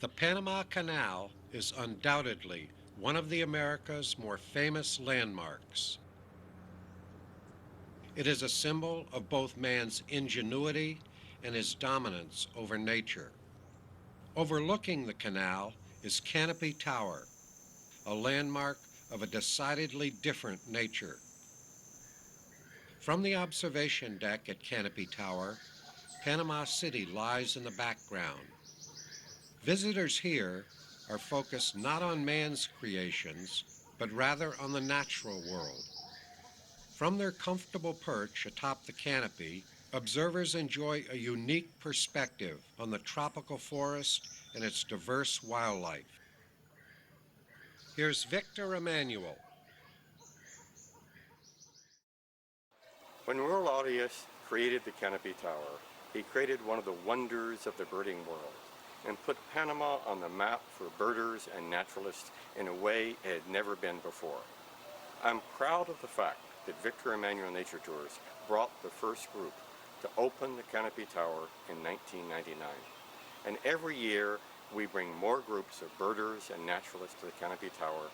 The Panama Canal is undoubtedly one of the America's more famous landmarks. It is a symbol of both man's ingenuity and his dominance over nature. Overlooking the canal is Canopy Tower, a landmark of a decidedly different nature. From the observation deck at Canopy Tower, Panama City lies in the background. Visitors here are focused not on man's creations, but rather on the natural world. From their comfortable perch atop the canopy, observers enjoy a unique perspective on the tropical forest and its diverse wildlife. Here's Victor Emanuel. When Raul Arias created the Canopy Tower, he created one of the wonders of the birding world and put Panama on the map for birders and naturalists in a way it had never been before. I'm proud of the fact that Victor Emanuel Nature Tours brought the first group to open the Canopy Tower in 1999. And every year we bring more groups of birders and naturalists to the Canopy Tower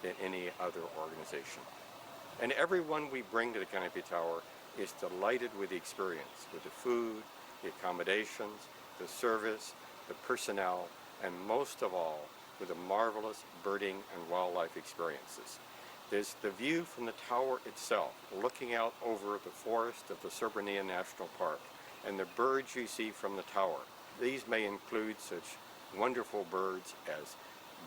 than any other organization. And everyone we bring to the Canopy Tower is delighted with the experience, with the food, the accommodations, the service, the personnel, and most of all, with the marvelous birding and wildlife experiences. There's the view from the tower itself, looking out over the forest of the Soberania National Park, and the birds you see from the tower. These may include such wonderful birds as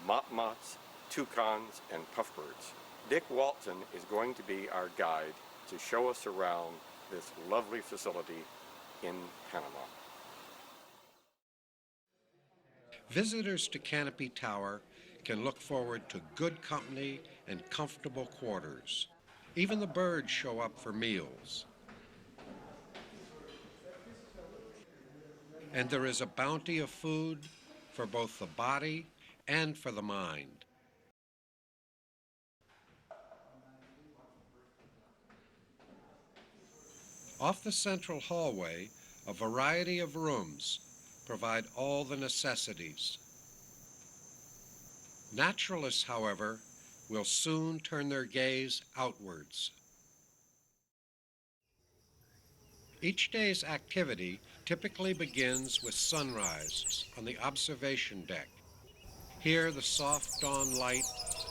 motmots, toucans, and puffbirds. Dick Walton is going to be our guide to show us around this lovely facility in Panama. Visitors to Canopy Tower can look forward to good company and comfortable quarters. Even the birds show up for meals. And there is a bounty of food for both the body and for the mind. Off the central hallway, a variety of rooms provide all the necessities. Naturalists, however, will soon turn their gaze outwards. Each day's activity typically begins with sunrise on the observation deck. Here, the soft dawn light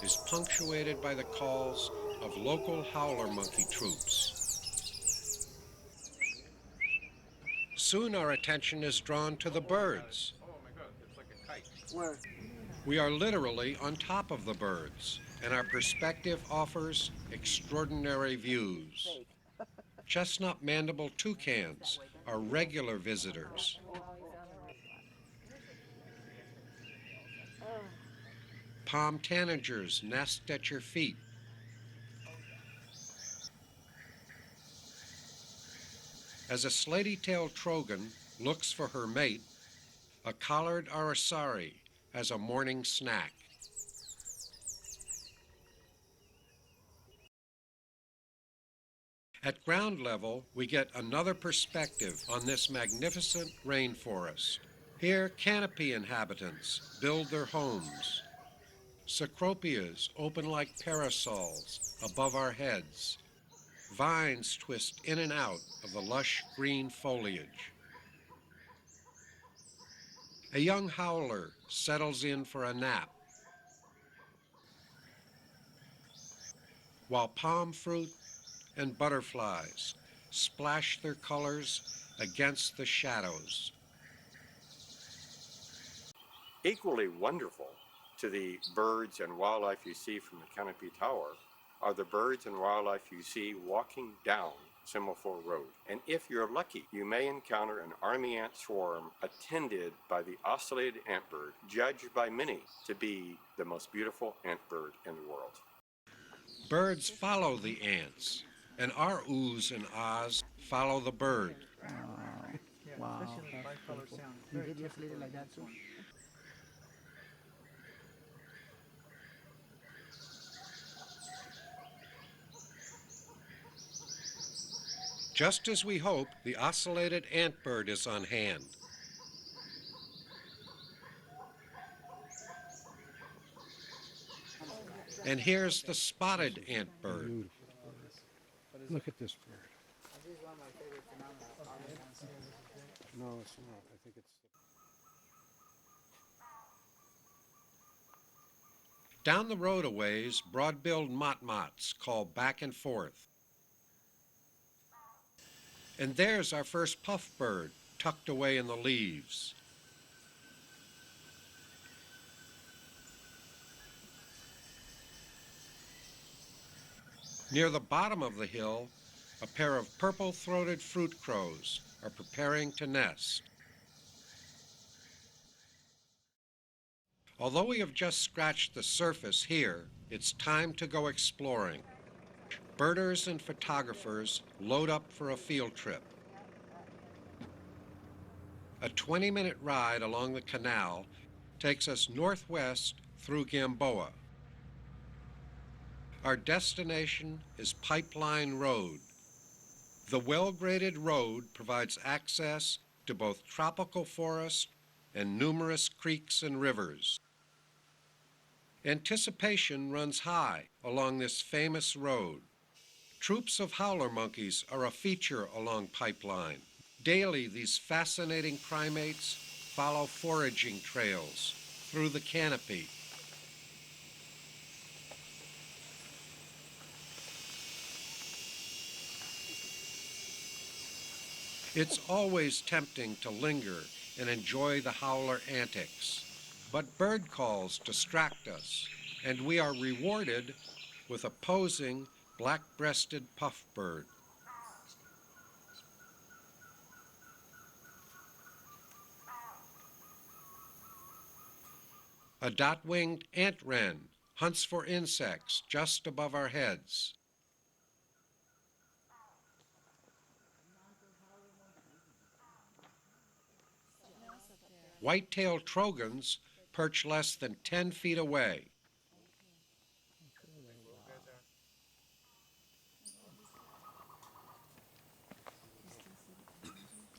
is punctuated by the calls of local howler monkey troops. Soon our attention is drawn to the birds. Oh my God, it's like a kite. Where? We are literally on top of the birds, and our perspective offers extraordinary views. Chestnut-mandible toucans are regular visitors. Palm tanagers nest at your feet. As a slaty-tailed trogon looks for her mate, a collared aracari has a morning snack. At ground level, we get another perspective on this magnificent rainforest. Here, canopy inhabitants build their homes. Cecropias open like parasols above our heads. Vines twist in and out of the lush green foliage. A young howler settles in for a nap, while palm fruit and butterflies splash their colors against the shadows. Equally wonderful to the birds and wildlife you see from the Canopy Tower are the birds and wildlife you see walking down Semaphore Road. And if you're lucky, you may encounter an army ant swarm attended by the ocellated antbird, judged by many to be the most beautiful antbird in the world. Birds follow the ants, and our oohs and ahs follow the bird. Wow. You did just leave it like that too? Just as we hope, the ocellated antbird is on hand. And here's the spotted antbird. Beautiful bird. Look at this bird. This is one of my favorite phenomena. No, it's not. I think it's... Down the road a ways, broad-billed motmots call back and forth. And there's our first puffbird, tucked away in the leaves. Near the bottom of the hill, a pair of purple-throated fruit crows are preparing to nest. Although we have just scratched the surface here, it's time to go exploring. Birders and photographers load up for a field trip. A 20-minute ride along the canal takes us northwest through Gamboa. Our destination is Pipeline Road. The well-graded road provides access to both tropical forest and numerous creeks and rivers. Anticipation runs high along this famous road. Troops of howler monkeys are a feature along Pipeline. Daily, these fascinating primates follow foraging trails through the canopy. It's always tempting to linger and enjoy the howler antics, but bird calls distract us, and we are rewarded with a posing black-breasted puffbird. A dot-winged ant wren hunts for insects just above our heads. White-tailed trogons perch less than 10 feet away.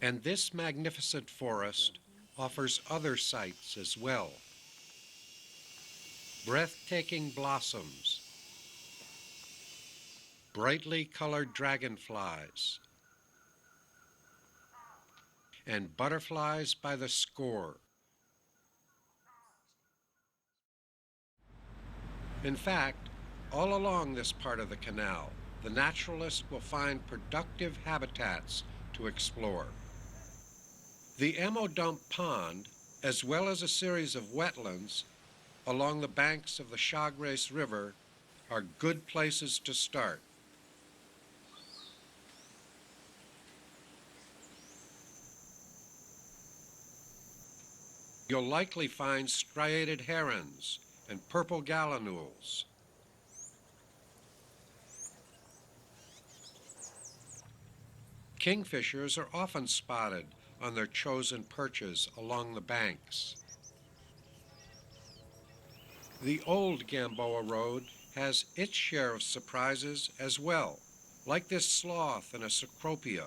And this magnificent forest offers other sights as well. Breathtaking blossoms, brightly colored dragonflies, and butterflies by the score. In fact, all along this part of the canal, the naturalist will find productive habitats to explore. The Emo Dump Pond, as well as a series of wetlands along the banks of the Chagres River, are good places to start. You'll likely find striated herons and purple gallinules. Kingfishers are often spotted on their chosen perches along the banks. The old Gamboa Road has its share of surprises as well, like this sloth and a cecropia.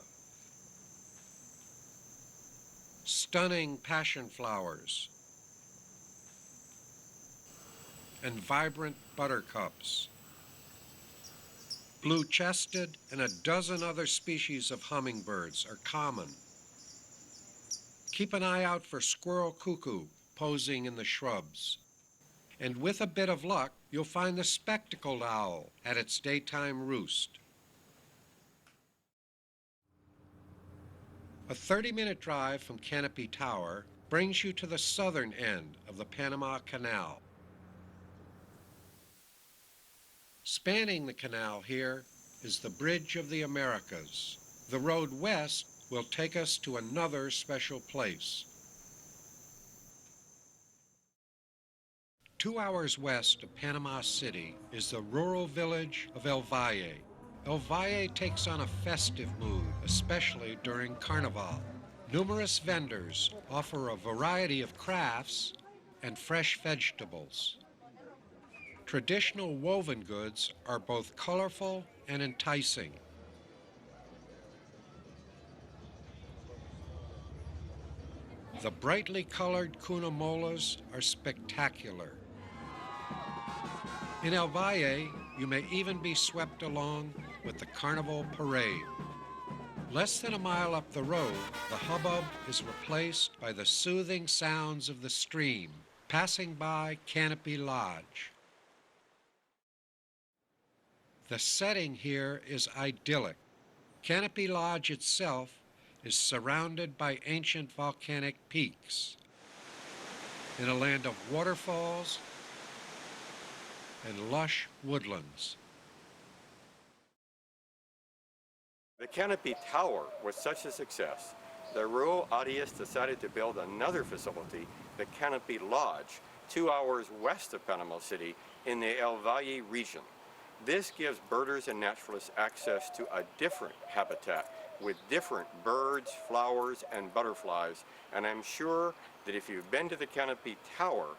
Stunning passion flowers and vibrant buttercups. Blue-chested and a dozen other species of hummingbirds are common. Keep an eye out for squirrel cuckoo posing in the shrubs. And with a bit of luck, you'll find the spectacled owl at its daytime roost. A 30-minute drive from Canopy Tower brings you to the southern end of the Panama Canal. Spanning the canal here is the Bridge of the Americas. The road west will take us to another special place. 2 hours west of Panama City is the rural village of El Valle. El Valle takes on a festive mood, especially during Carnival. Numerous vendors offer a variety of crafts and fresh vegetables. Traditional woven goods are both colorful and enticing. The brightly colored cunamolas are spectacular. In El Valle, you may even be swept along with the Carnival Parade. Less than a mile up the road, the hubbub is replaced by the soothing sounds of the stream passing by Canopy Lodge. The setting here is idyllic. Canopy Lodge itself is surrounded by ancient volcanic peaks in a land of waterfalls and lush woodlands. The Canopy Tower was such a success that Raul Arias decided to build another facility, the Canopy Lodge, 2 hours west of Panama City in the El Valle region. This gives birders and naturalists access to a different habitat with different birds, flowers, and butterflies, and I'm sure that if you've been to the Canopy Tower,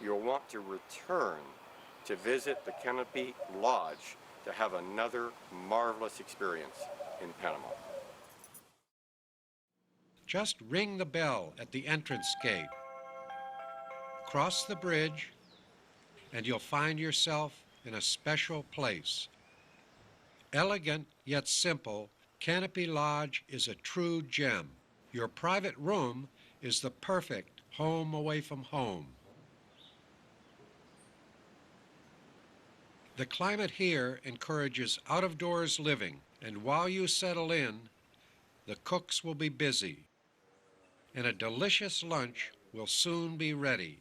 you'll want to return to visit the Canopy Lodge to have another marvelous experience in Panama. Just ring the bell at the entrance gate. Cross the bridge, and you'll find yourself in a special place. Elegant yet simple, Canopy Lodge is a true gem. Your private room is the perfect home away from home. The climate here encourages out-of-doors living, and while you settle in, the cooks will be busy, and a delicious lunch will soon be ready.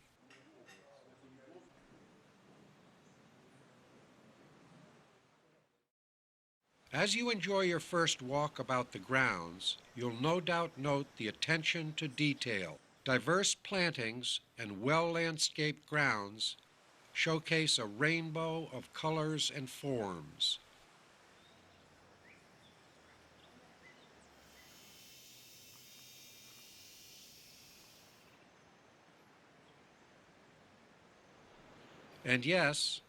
As you enjoy your first walk about the grounds, you'll no doubt note the attention to detail. Diverse plantings and well-landscaped grounds showcase a rainbow of colors and forms. And yes,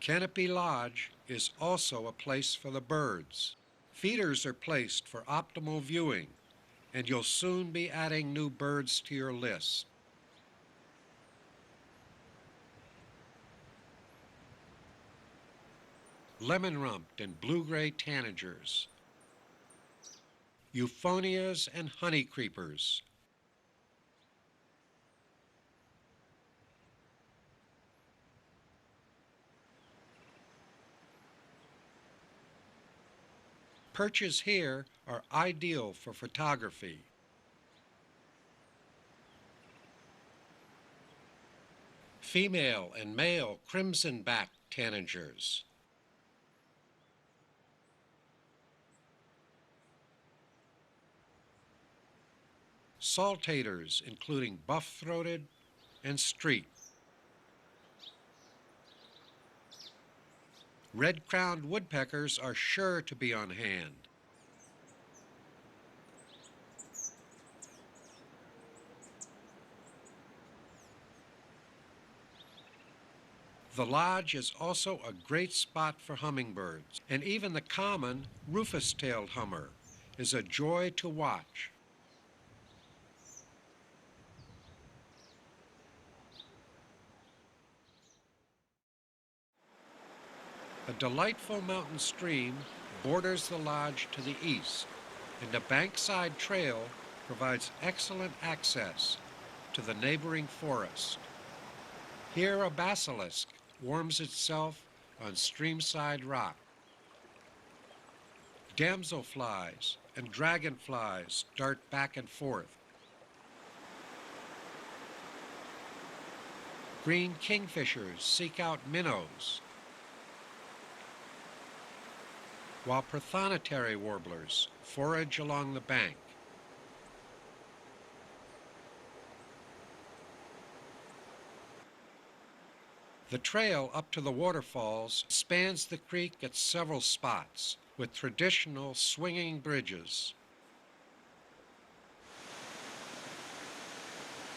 Canopy Lodge is also a place for the birds. Feeders are placed for optimal viewing, and you'll soon be adding new birds to your list. Lemon-rumped and blue-gray tanagers, euphonias and honey creepers, perches here are ideal for photography. Female and male crimson-backed tanagers, saltators including buff-throated and streaked, red-crowned woodpeckers are sure to be on hand. The lodge is also a great spot for hummingbirds, and even the common rufous-tailed hummer is a joy to watch. A delightful mountain stream borders the lodge to the east, and a bankside trail provides excellent access to the neighboring forest. Here a basilisk warms itself on streamside rock. Damselflies and dragonflies dart back and forth. Green kingfishers seek out minnows, while prothonotary warblers forage along the bank. The trail up to the waterfalls spans the creek at several spots with traditional swinging bridges.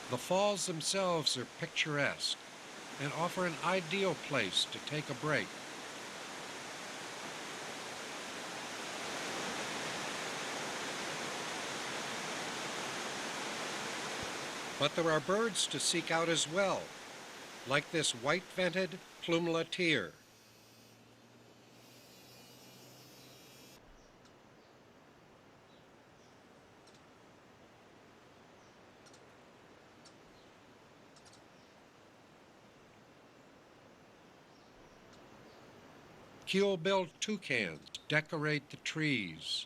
The falls themselves are picturesque and offer an ideal place to take a break. But there are birds to seek out as well. like this white-vented plumelatier. Keel-billed toucans decorate the trees.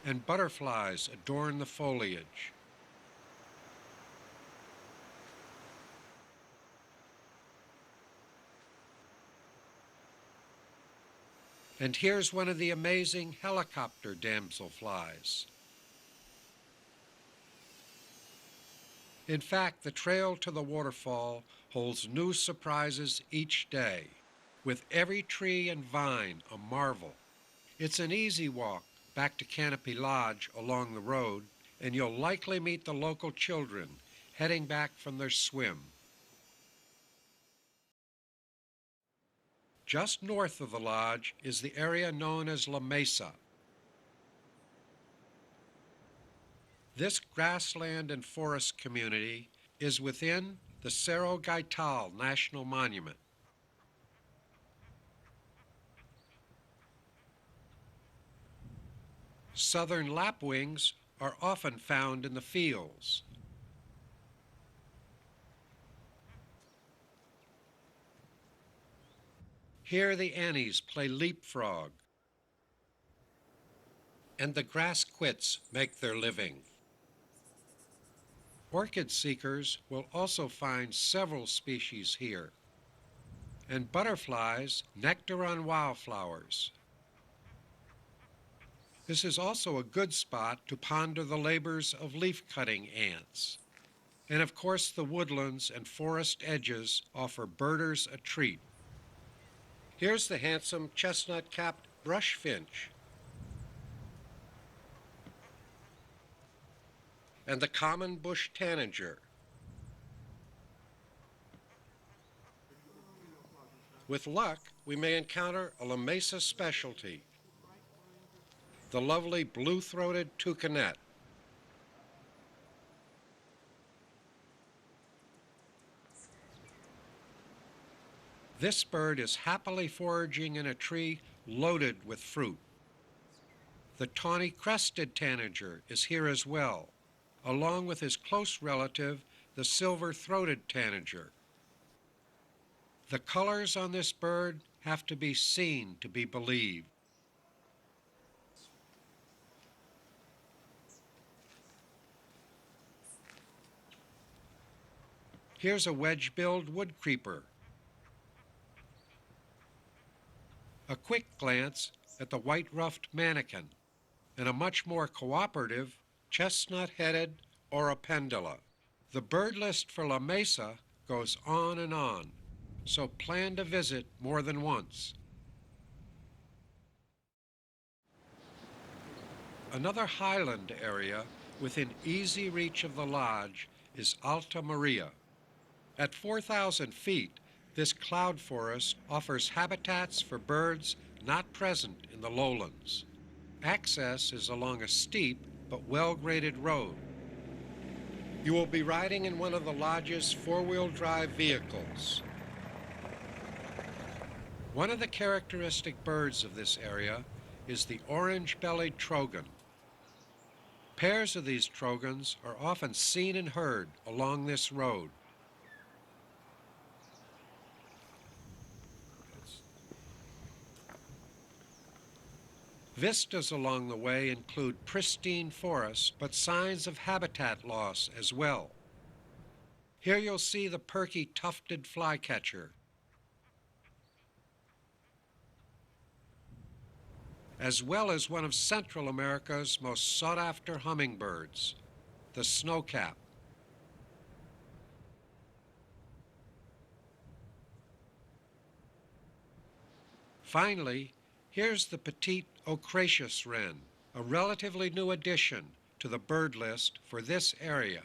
And butterflies adorn the foliage. And here's one of the amazing helicopter damselflies. In fact, the trail to the waterfall holds new surprises each day, with every tree and vine a marvel. It's an easy walk back to Canopy Lodge along the road, and you'll likely meet the local children heading back from their swim. Just north of the lodge is the area known as La Mesa. This grassland and forest community is within the Cerro Gaital National Monument. Southern lapwings are often found in the fields. Here the Annies play leapfrog, and the grass quits make their living. Orchid seekers will also find several species here, and butterflies nectar on wildflowers. This is also a good spot to ponder the labors of leaf-cutting ants. And of course, the woodlands and forest edges offer birders a treat. Here's the handsome chestnut-capped brush finch, and the common bush tanager. With luck, we may encounter a La Mesa specialty, the lovely blue-throated toucanet. This bird is happily foraging in a tree loaded with fruit. The tawny-crested tanager is here as well, along with his close relative, the silver-throated tanager. The colors on this bird have to be seen to be believed. Here's a wedge-billed woodcreeper. A quick glance at the white-ruffed manakin, and a much more cooperative chestnut-headed oripendula. The bird list for La Mesa goes on and on, so plan to visit more than once. Another highland area within easy reach of the lodge is Alta Maria. At 4,000 feet, this cloud forest offers habitats for birds not present in the lowlands. Access is along a steep but well-graded road. You will be riding in one of the lodge's four-wheel drive vehicles. One of the characteristic birds of this area is the orange-bellied trogon. Pairs of these trogons are often seen and heard along this road. Vistas along the way include pristine forests, but signs of habitat loss as well. Here you'll see the perky tufted flycatcher, as well as one of Central America's most sought-after hummingbirds, the snowcap. Finally, here's the petite ochraceous wren, a relatively new addition to the bird list for this area.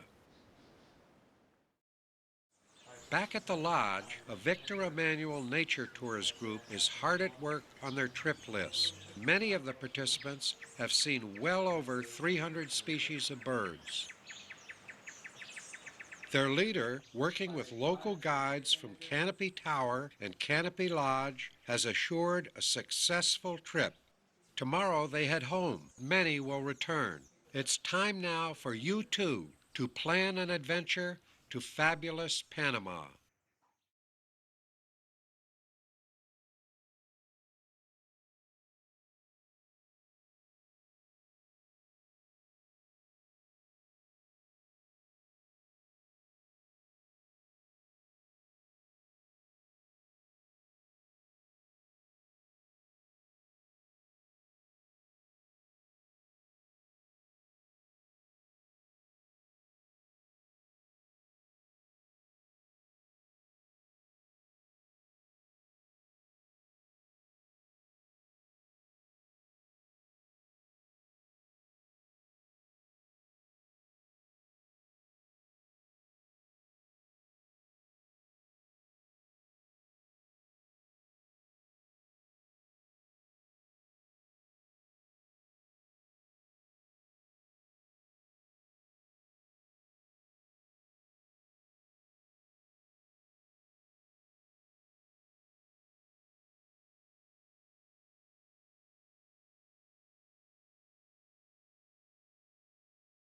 Back at the lodge, a Victor Emanuel Nature Tours group is hard at work on their trip list. Many of the participants have seen well over 300 species of birds. Their leader, working with local guides from Canopy Tower and Canopy Lodge, has assured a successful trip. Tomorrow they head home. Many will return. It's time now for you too to plan an adventure to fabulous Panama.